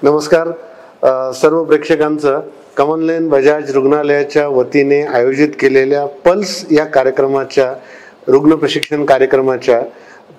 नमस्कार सर्व प्रेक्षकांचं कमनलेन बजाज रुग्णालयाच्या वतीने आयोजित केलेल्या पल्स या कार्यक्रमाच्या रुग्ण प्रशिक्षण कार्यक्रमाच्या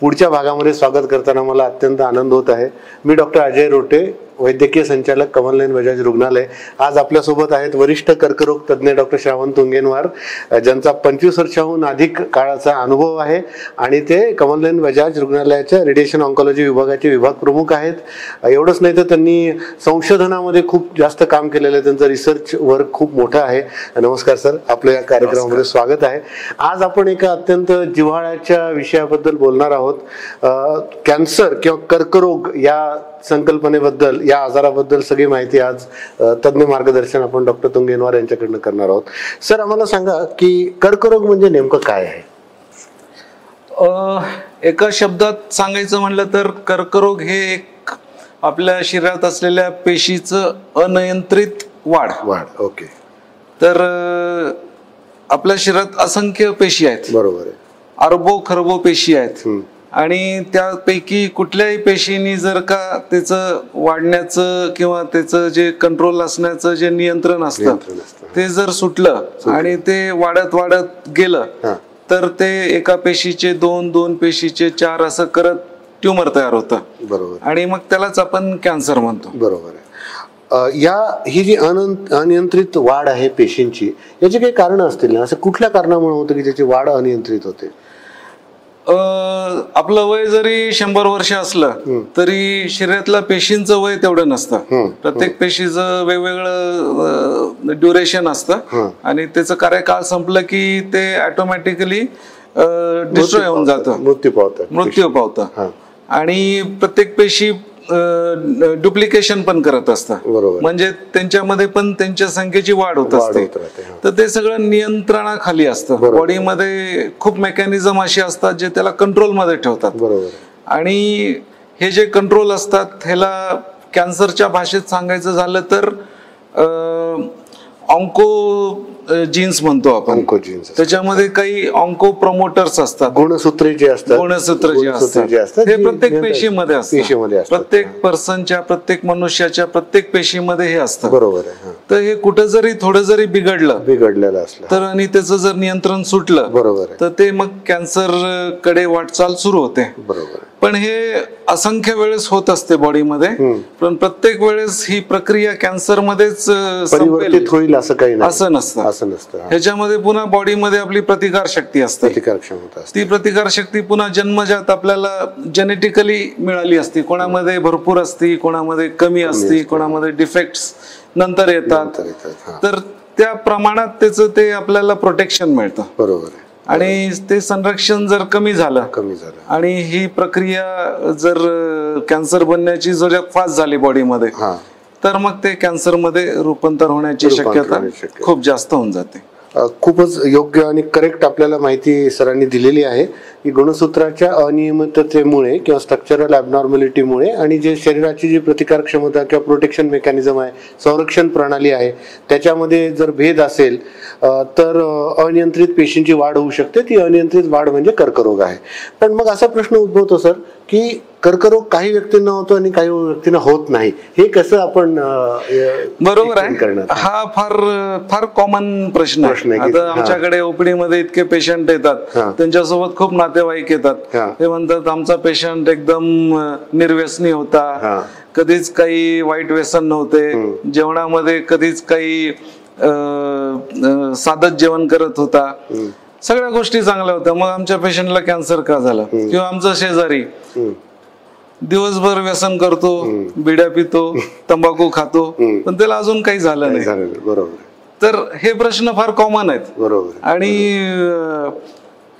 पुढच्या भागामध्ये स्वागत करताना मला अत्यंत आनंद होत आहे। मी डॉक्टर अजय रोटे, वैद्यकीय संचालक कमनलेन बजाज रुग्णालय। आज आपल्यासोबत आहेत वरिष्ठ कर्करोग तज्ञ डॉक्टर श्रावण तुंगेनवार, ज्यांचा 25 वर्षाहून अधिक काळाचा अनुभव आहे आणि ते कमनलेन बजाज रुग्णालयाच्या रेडिएशन ऑन्कॉलॉजी विभागाचे विभाग प्रमुख आहेत। एवढंच नाही तर त्यांनी संशोधनामध्ये खूप जास्त काम केलेलं आहे, त्यांचं रिसर्च वर्क खूप मोठं आहे। नमस्कार सर, आपल्या या कार्यक्रमामध्ये स्वागत आहे। आज आपण एका अत्यंत जिव्हाळ्याच्या विषयाबद्दल बोलणार आहोत, कॅन्सर किंवा कर्करोग या संकल्पनेबद्दल, या आजाराबद्दल सगळी माहिती आज तज्ञ मार्गदर्शन आपण डॉक्टर तुंगेनवार यांच्याकडून करणार आहोत। सर, आम्हाला सांगा की कर्करोग म्हणजे नेमकं काय आहे? एका शब्दात सांगायचं म्हणलं तर कर्करोग हे एक आपल्या शरीरात असलेल्या पेशीचं अनियंत्रित वाढ। ओके। तर आपल्या शरीरात असंख्य पेशी आहेत, बरोबर आहे, अरबो खरबो पेशी आहेत आणि त्यापैकी कुठल्याही पेशीनी जर का त्याचं वाढण्याचं किंवा त्याचं जे कंट्रोल असण्याचं जे नियंत्रण असतं ते जर सुटलं आणि ते वाढत वाढत गेलं तर ते एका पेशीचे दोन पेशीचे 4 असं करत ट्यूमर तयार होतं। बरोबर। आणि मग त्यालाच आपण कॅन्सर म्हणतो। बरोबर आहे। ही जी अनियंत्रित वाढ आहे पेशींची, याची काही कारण असतील ना? असं कुठल्या कारणामुळे होतं की त्याची वाढ अनियंत्रित होते? आपलं वय जरी 100 वर्ष असलं तरी शरीरातल्या पेशींचं वय तेवढं नसतं। प्रत्येक पेशीचं वेगवेगळं ड्युरेशन असतं आणि त्याचं कार्यकाळ संपलं की ते ऑटोमॅटिकली डिस्ट्रॉय होऊन जातं, मृत्यू पावतं। आणि प्रत्येक पेशी डुप्लिकेशन पण करत असतात, म्हणजे त्यांच्यामध्ये पण त्यांच्या संख्येची वाढ होत असते। तर ते सगळं नियंत्रणाखाली असतं। बॉडीमध्ये खूप मेकॅनिझम अशी असतात जे त्याला कंट्रोलमध्ये ठेवतात। आणि हे जे कंट्रोल असतात ह्याला कॅन्सरच्या भाषेत सांगायचं झालं तर ऑन्को जीन्स म्हणतो आपण। त्याच्यामध्ये काही ऑन्को प्रमोटर्स असतात, गुणसूत्रे जे असतात हे प्रत्येक पेशीमध्ये असतात। प्रत्येक पर्सनच्या, प्रत्येक मनुष्याच्या प्रत्येक पेशीमध्ये हे असतं। बरोबर आहे। तर हे कुठं जरी थोडं जरी बिघडलेलं असलं तर आणि त्याचं जर नियंत्रण सुटलं, बरोबर, तर ते मग कॅन्सर कडे वाटचाल सुरू होते। बरोबर। पण हे असंख्य वेळेस होत असते बॉडीमध्ये, पण प्रत्येक वेळेस ही प्रक्रिया कॅन्सर मध्येच परिवर्तित होईल असं काही नाही, असं नसतं। ह्याच्यामध्ये पुन्हा बॉडीमध्ये आपली प्रतिकार शक्ती असते, ती प्रतिकार शक्ती पुन्हा जन्मजात आपल्याला जेनेटिकली मिळाली असते। कोणामध्ये भरपूर असती, कोणामध्ये कमी असती, कोणामध्ये डिफेक्ट्स नंतर येतात। तर त्या प्रमाणात त्याचं ते आपल्याला प्रोटेक्शन मिळतं। बरोबर। आणि ते संरक्षण जर कमी झालं आणि ही प्रक्रिया जर कॅन्सर बनण्याची जर फास्ट झाली बॉडीमध्ये, तर मग ते कॅन्सर मध्ये रूपांतर होण्याची शक्यता खूप जास्त होऊन जाते। खूपच योग्य आणि करेक्ट आपल्याला माहिती सरांनी दिलेली आहे की गुणसूत्राच्या अनियमिततेमुळे किंवा स्ट्रक्चरल ॲबनॉर्मॅलिटीमुळे आणि जे शरीराची जी प्रतिकार क्षमता किंवा प्रोटेक्शन मेकॅनिझम आहे, संरक्षण प्रणाली आहे, त्याच्यामध्ये जर भेद असेल तर अनियंत्रित पेशींची वाढ होऊ शकते। ती अनियंत्रित वाढ म्हणजे कर्करोग आहे। पण मग असा प्रश्न उद्भवतो सर की कर्करोग काही व्यक्तींना होतो आणि काही व्यक्तींना होत नाही, हे कसं आपण बरोबर आहे? हा फार कॉमन प्रश्न आहे। आता आमच्याकडे ओपीडी मध्ये इतके पेशंट येतात, त्यांच्यासोबत खूप नातेवाईक येतात। ते म्हणतात आमचा पेशंट एकदम निर्व्यसनी होता, कधीच काही वाईट व्यसन नव्हते, जेवणामध्ये कधीच काही साधच जेवण करत होता, सगळ्या गोष्टी चांगल्या होत्या, मग आमच्या पेशंटला कॅन्सर का झाला? किंवा आमचा शेजारी दिवसभर व्यसन करतो, बिड्या पितो, तंबाखू खातो, पण त्याला अजून काही झालं नाही। बरोबर। तर हे प्रश्न फार कॉमन आहेत। बरोबर। आणि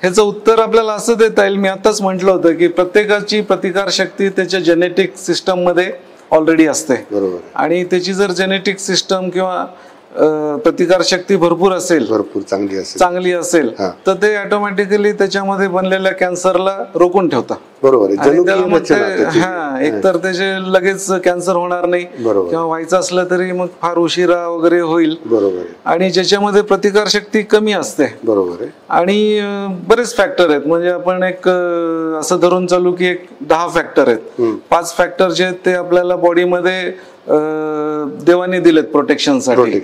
ह्याचं उत्तर आपल्याला असं देता येईल, मी आताच म्हटलं होतं की प्रत्येकाची प्रतिकार शक्ती त्याच्या जेनेटिक सिस्टम मध्ये ऑलरेडी असते। बरोबर। आणि त्याची जर जेनेटिक सिस्टम किंवा प्रतिकारशक्ती भरपूर असेल, भरपूर चांगली असेल तर ते ऑटोमॅटिकली त्याच्यामध्ये बनलेल्या कॅन्सरला रोखून ठेवतात. बरोबर एकतर त्याचे लगेच कॅन्सर होणार नाही किंवा व्हायचं असलं तरी मग फार उशिरा वगैरे होईल. बरोबर. आणि ज्याच्यामध्ये प्रतिकारशक्ती कमी असते. बरोबर. आणि बरेच फॅक्टर आहेत, म्हणजे आपण एक असं धरून चालू की एक 10 फॅक्टर आहेत. 5 फॅक्टर जे आहेत ते आपल्याला बॉडीमध्ये देवाने दिलेत प्रोटेक्शनसाठी,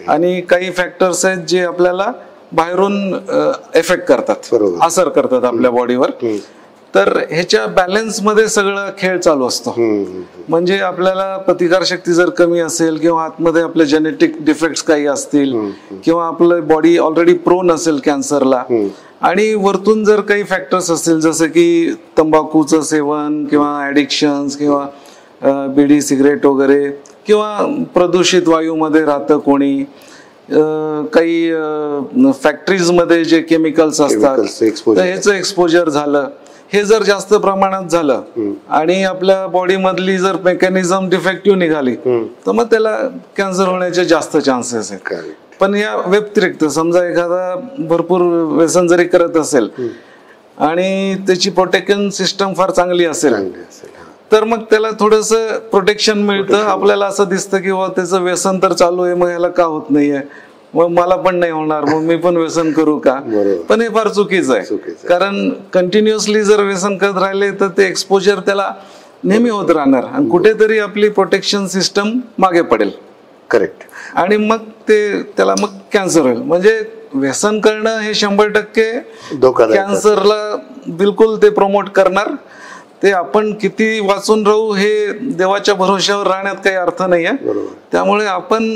आणि काही फॅक्टर्स आहेत जे आपल्याला बाहेरून इफेक्ट करतात, असर करतात आपल्या बॉडीवर. तर ह्याच्या बॅलन्स मध्ये सगळं खेळ चालू असतो. म्हणजे आपल्याला प्रतिकारशक्ती जर कमी असेल किंवा आतमध्ये आपले जेनेटिक डिफेक्ट्स काही असतील किंवा आपलं बॉडी ऑलरेडी प्रोन असेल कॅन्सरला, आणि वरतून जर काही फॅक्टर्स असतील जसं की तंबाखूचं सेवन किंवा ऍडिक्शन्स किंवा बिडी सिगरेट वगैरे, किंवा प्रदूषित वायूमध्ये राहतं कोणी, काही फॅक्टरीज मध्ये जे केमिकल्स असतात तर ह्याचं एक्सपोजर झालं, हे जर जास्त प्रमाणात झालं आणि आपल्या बॉडी मधली जर मेकॅनिझम डिफेक्टिव्ह निघाली तर मग त्याला कॅन्सर होण्याचे जास्त चान्सेस आहेत. पण या व्यतिरिक्त समजा एखादा भरपूर व्यसन जरी करत असेल आणि त्याची प्रोटेक्शन सिस्टम फार चांगली असेल तर मग त्याला थोडस प्रोटेक्शन मिळतं. आपल्याला असं दिसतं की त्याचं व्यसन तर चालू आहे, मग ह्याला का होत नाहीये, मग मला पण नाही होणार, मग मी पण व्यसन करू का. पण हे फार चुकीचं आहे, कारण कंटिन्युअसली जर व्यसन करत राहिले तर ते एक्सपोजर त्याला नेहमी होत राहणार आणि कुठेतरी आपली प्रोटेक्शन सिस्टम मागे पडेल. करेक्ट. आणि मग त्याला मग कॅन्सर होईल. म्हणजे व्यसन करणं हे 100% कॅन्सरला बिलकुल ते प्रमोट करणार. ते आपण किती वाचून राहू हे देवाच्या भरोश्यावर राहण्यात काही अर्थ नाहीये. त्यामुळे आपण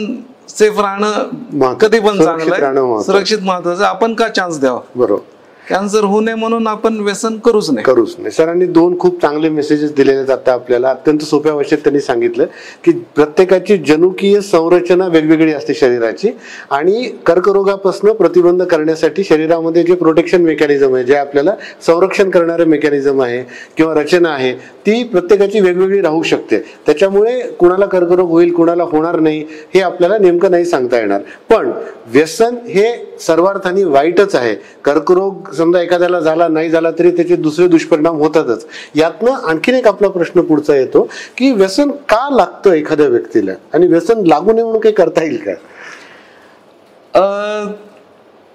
सेफ राहणं कधी पण चांगलं आहे, सुरक्षित महत्वाचं. आपण का चान्स द्यावा, बरोबर, कॅन्सर होऊ नये म्हणून आपण व्यसन करूच नाही. सरांनी 2 खूप चांगले मेसेजेस दिलेले जातात आपल्याला. अत्यंत सोप्या भाषेत त्यांनी सांगितलं की प्रत्येकाची जनुकीय संरचना वेगवेगळी असते शरीराची, आणि कर्करोगापासून प्रतिबंध करण्यासाठी शरीरामध्ये जे प्रोटेक्शन मेकॅनिझम आहे, जे आपल्याला संरक्षण करणारे मेकॅनिझम आहे किंवा रचना आहे, ती प्रत्येकाची वेगवेगळी राहू शकते. त्याच्यामुळे कुणाला कर्करोग होईल कुणाला होणार नाही हे आपल्याला नेमकं नाही सांगता येणार. पण व्यसन हे सर्वार्थाने वाईटच आहे. कर्करोग समजा एखाद्याला झाला नाही झाला तरी त्याचे दुसरे दुष्परिणाम होतातच. यातनं आणखीन एक आपला प्रश्न पुढचा येतो की व्यसन का लागतं एखाद्या व्यक्तीला, आणि व्यसन लागू नये म्हणून काही करता येईल का?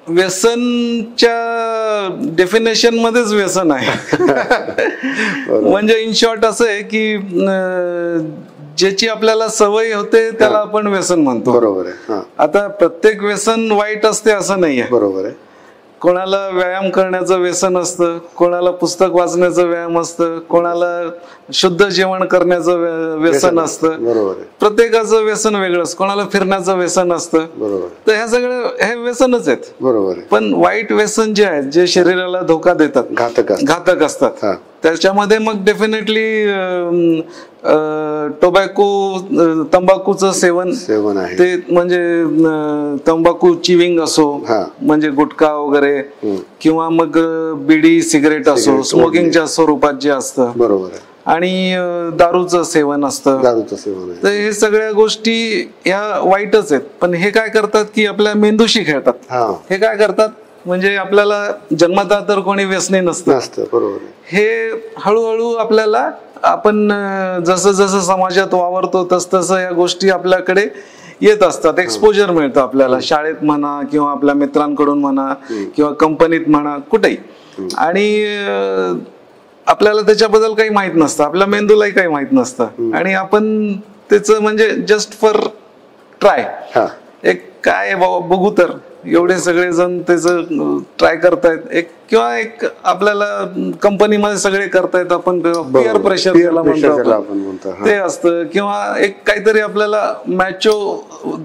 व्यसनच्या डेफिनेशन मध्येच व्यसन आहे. म्हणजे इन शॉर्ट असं आहे की ज्याची आपल्याला सवय होते त्याला आपण व्यसन म्हणतो. बरोबर आहे. आता प्रत्येक व्यसन वाईट असते असं नाहीये. बरोबर आहे. कोणाला व्यायाम करण्याचं व्यसन असतं, कोणाला पुस्तक वाचण्याचं व्यायाम असतं, कोणाला शुद्ध जेवण करण्याचं व्यसन असतं. बरोबर. प्रत्येकाचं व्यसन वेगळंच. कोणाला फिरण्याचं व्यसन असतं. बरोबर. तर ह्या सगळं हे व्यसनच आहेत. बरोबर. पण वाईट व्यसन जे आहेत, जे शरीराला धोका देतात, घातक असतात, त्याच्यामध्ये मग डेफिनेटली टोबॅको, तंबाखूचं सेवन आहे. ते म्हणजे तंबाखू चिविंग असो, म्हणजे गुटखा वगैरे, किंवा मग बिडी सिगरेट असो, स्मोकिंगच्या स्वरूपात जे असतं. बरोबर. आणि दारूचं सेवन असतं. तर हे सगळ्या गोष्टी ह्या वाईटच आहेत. पण हे काय करतात की आपल्या मेंदूशी खेळतात. हे काय करतात म्हणजे आपल्याला जन्मता तर कोणी व्यसनी नसतं. बरोबर. हे हळूहळू आपल्याला, आपण जसं जसं समाजात वावरतो तस तसं या गोष्टी आपल्याकडे येत असतात. एक्सपोजर मिळतं आपल्याला, शाळेत म्हणा किंवा आपल्या मित्रांकडून म्हणा किंवा कंपनीत म्हणा, कुठेही. आणि आपल्याला त्याच्याबद्दल काही माहित नसतं, आपल्या मेंदूलाही काही माहित नसतं, आणि आपण त्याचं म्हणजे जस्ट फॉर ट्राय, एक काय बाबा बघू तर, एवढे सगळे जण त्याचं ट्राय करतायत. किंवा एक आपल्याला कंपनीमध्ये सगळे करतायत, आपण पिअर प्रेशर ज्याला म्हणतो ते असतं, किंवा एक काहीतरी आपल्याला मॅचो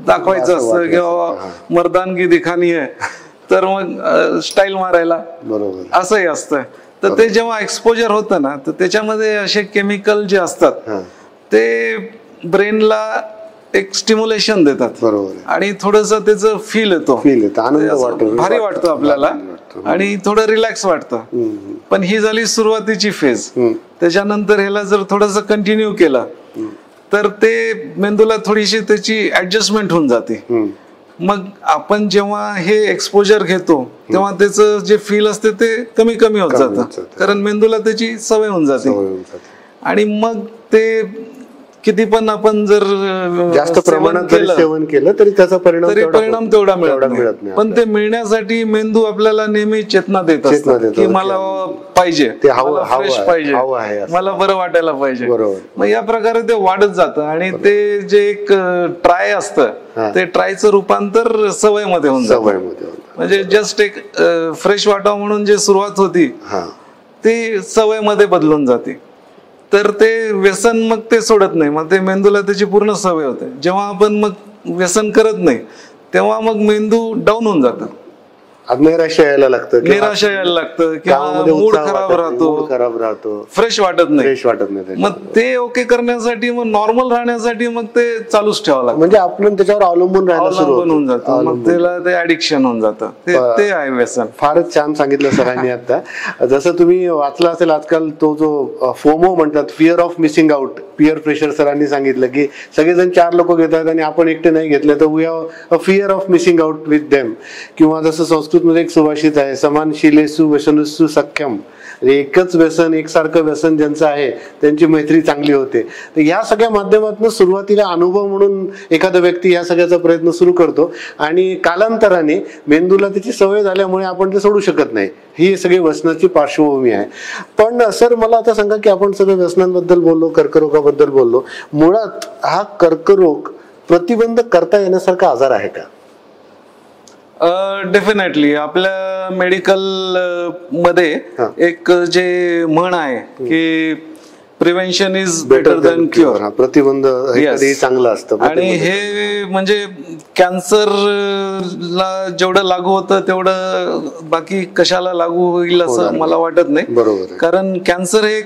दाखवायचं असतं किंवा मर्दानगी दिखानी आहे, तर मग स्टाईल मारायला, असंही असतं. तर ते जेव्हा एक्सपोजर होतं ना, तर त्याच्यामध्ये असे केमिकल जे असतात ते ब्रेनला एक स्टिम्युलेशन देतात. बरोबर. आणि थोडस त्याचं फील येतो, भारी वाटतं आपल्याला, आणि थोडं रिलॅक्स वाटतं. पण ही झाली सुरुवातीची फेज. त्याच्यानंतर ह्याला जर थोडस कंटिन्यू केलं तर ते मेंदूला थोडीशी त्याची ऍडजस्टमेंट होऊन जाते. मग आपण जेव्हा हे एक्सपोजर घेतो तेव्हा त्याचं जे फील असते ते कमी कमी होत जातं, कारण मेंदूला त्याची सवय होऊन जाते. आणि मग ते किती पण आपण जर जास्त प्रमाणात सेवन केलं तरी त्याचा परिणाम तेवढा मिळत नाही. पण ते मिळण्यासाठी मेंदू आपल्याला नेहमी चेतना देत असतो की मला पाहिजे, फ्रेश पाहिजे, मला बरं वाटायला पाहिजे. मग या प्रकारे ते वाढत जातं आणि ते जे एक ट्राय असतं ते ट्रायचं रूपांतर सवयमध्ये होऊन जातं. म्हणजे जस्ट एक फ्रेश वाटावं म्हणून जे सुरुवात होती ती सवयमध्ये बदलून जाते. तर ते व्यसन मग ते सोडत नाही, मग ते मेंदूला त्याची पूर्ण सवय होते. जेव्हा आपण मग व्यसन करत नाही तेव्हा मग मेंदू डाऊन होऊन जातं, निराशा यायला लागतं किंवा मूड खराब राहतो, फ्रेश वाटत नाही. मग ते ओके करण्यासाठी मग नॉर्मल राहण्यासाठी मग ते चालूच ठेवावं लागतं. म्हणजे आपण त्याच्यावर अवलंबून होऊन जातं, मग त्याला ते ऍडिक्शन होऊन जातं. ते आहे व्यसन. फारच छान सांगितलं सरांनी. आता जसं तुम्ही वाचलं असेल आजकाल तो जो फोमो म्हणतात, fear of missing out, peer pressure, सरांनी सांगितलं की सगळेजण 4 लोक घेतात आणि आपण एकटे नाही घेतले तर we have a fear of missing out with them. किंवा जसं संस्कृतमध्ये एक सुभाषित आहे, समान शिलेसु व्यसनुसु सख्यम, एकच व्यसन एकसारखं व्यसन ज्यांचं आहे त्यांची मैत्री चांगली होते. तर या सगळ्या माध्यमातून सुरुवातीला अनुभव म्हणून एखादा व्यक्ती या सगळ्याचा प्रयत्न सुरू करतो आणि कालांतराने मेंदूला त्याची सवय झाल्यामुळे आपण ते सोडू शकत नाही. ही सगळी व्यसनाची पार्श्वभूमी आहे. पण सर मला आता सांगा की आपण सगळं व्यसनांबद्दल बोललो, कर्करोगाबद्दल बोललो, मुळात हा कर्करोग प्रतिबंध करता येण्यासारखा आजार आहे का? डेफिनेटली. आपल्या मेडिकल मध्ये एक जे म्हण आहे की prevention is better than cure. प्रतिबंध चांगलं असतं. आणि हे म्हणजे कॅन्सरला जेवढं लागू होतं तेवढं बाकी कशाला लागू होईल असं मला वाटत नाही. बरोबर. कारण कॅन्सर हे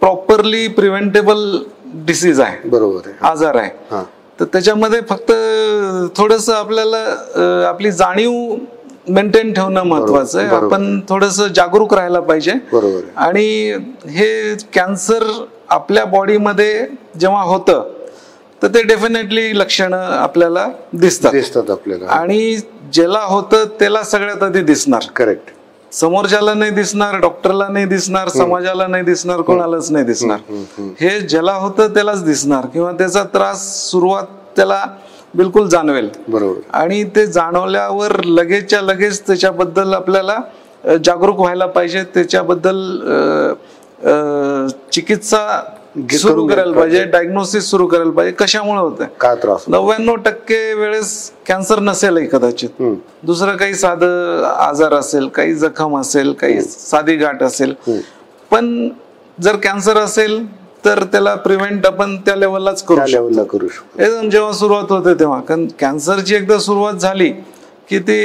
प्रॉपरली प्रिव्हेंटेबल डिसीज आहे. बरोबर, आजार आहे. तर त्याच्यामध्ये फक्त थोडस आपल्याला आपली जाणीव मेंटेन ठेवणं महत्वाचं आहे. आपण थोडस जागरूक राहायला पाहिजे. आणि हे कॅन्सर आपल्या बॉडीमध्ये जेव्हा होतं तर ते डेफिनेटली लक्षणं आपल्याला दिसतात आपल्याला. आणि ज्याला होतं त्याला सगळ्यात आधी दिसणार. करेक्ट. समोरच्याला नाही दिसणार, डॉक्टरला नाही दिसणार, समाजाला नाही दिसणार, कोणालाच नाही दिसणार. हे ज्याला होतं त्यालाच दिसणार किंवा त्याचा त्रास सुरुवात त्याला बिलकुल जाणवेल. बरोबर. आणि ते जाणवल्यावर लगेचच्या लगेच त्याच्याबद्दल आपल्याला जागरूक व्हायला पाहिजे. त्याच्याबद्दल चिकित्सा सुरू करायला पाहिजे, डायग्नोसिस सुरू करायला पाहिजे. कशामुळे होतंय, काय त्रास. 99% वेळेस कॅन्सर नसेलही कदाचित, दुसरं काही साधं आजार असेल, काही जखम असेल, काही साधी गाठ असेल. पण जर कॅन्सर असेल तर त्याला प्रिव्हेंट आपण त्या लेवललाच करू शकतो. एकदम जेव्हा सुरुवात होते तेव्हा. कारण कॅन्सरची एकदा सुरुवात झाली की ते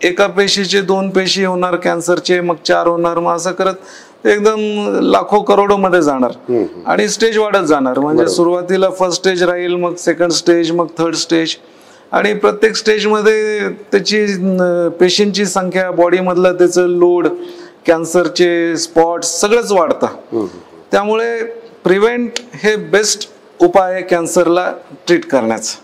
एका पेशीचे 2 पेशी होणार कॅन्सरचे, मग 4 होणार, मग असं करत एकदम लाखो करोडो मध्ये जाणार आणि स्टेज वाढत जाणार. म्हणजे सुरुवातीला फर्स्ट स्टेज राहील, मग सेकंड स्टेज, मग थर्ड स्टेज. आणि प्रत्येक स्टेजमध्ये त्याची पेशींची संख्या, बॉडी मधलं त्याचं लोड, कॅन्सरचे स्पॉट्स सगळंच वाढतं. त्यामुळे प्रिव्हेंट हे बेस्ट उपाय आहे कॅन्सरला ट्रीट करण्याचा.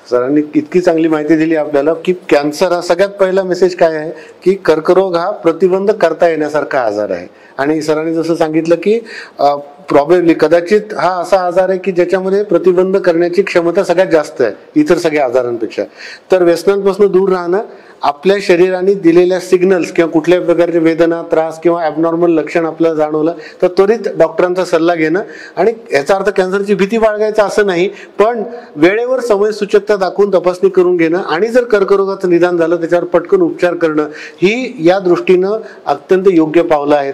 सरांनी इतकी चांगली माहिती दिली आपल्याला की कॅन्सर हा सगळ्यात पहिला मेसेज काय आहे की कर्करोग हा प्रतिबंध करता येण्यासारखा आजार आहे. आणि सरांनी जसं सांगितलं की प्रॉब्लेमली कदाचित हा असा आजार आहे की ज्याच्यामध्ये प्रतिबंध करण्याची क्षमता सगळ्यात जास्त आहे इतर सगळ्या आजारांपेक्षा. तर व्यसनांपासून दूर राहणं, आपल्या शरीराने दिलेल्या सिग्नल्स किंवा कुठल्याही प्रकारचे वेदना, त्रास किंवा ॲबनॉर्मल लक्षण आपल्याला जाणवलं तर त्वरित डॉक्टरांचा सल्ला घेणं. आणि याचा अर्थ कॅन्सरची भीती बाळगायचं असं नाही, पण वेळेवर समयसूचकता दाखवून तपासणी करून घेणं आणि जर कर्करोगाचं निदान झालं त्याच्यावर पटकन उपचार करणं ही या दृष्टीनं अत्यंत योग्य पावलं आहेत.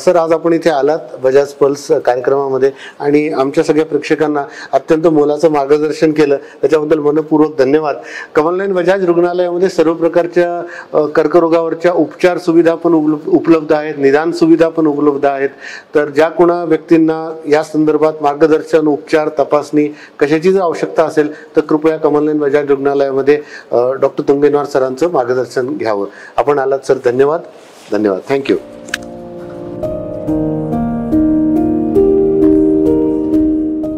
सर, आज आपण इथे आलात बजाज पल्स कार्यक्रमामध्ये आणि आमच्या सगळ्या प्रेक्षकांना अत्यंत मोलाचं मार्गदर्शन केलं, त्याच्याबद्दल मनपूर्वक धन्यवाद. कमलनयन बजाज रुग्णालयामध्ये सर्व प्रकारच्या कर्करोगावरच्या उपचार सुविधा पण उपलब्ध आहेत, निदान सुविधा पण उपलब्ध आहेत. तर ज्या कोणा व्यक्तींना या संदर्भात मार्गदर्शन, उपचार, तपासणी कशाची जर आवश्यकता असेल तर कृपया कमलनयन बजाज रुग्णालयामध्ये डॉक्टर तुंगेनवार सरांचं मार्गदर्शन घ्यावं. आपण आलात सर, धन्यवाद. थँक्यू.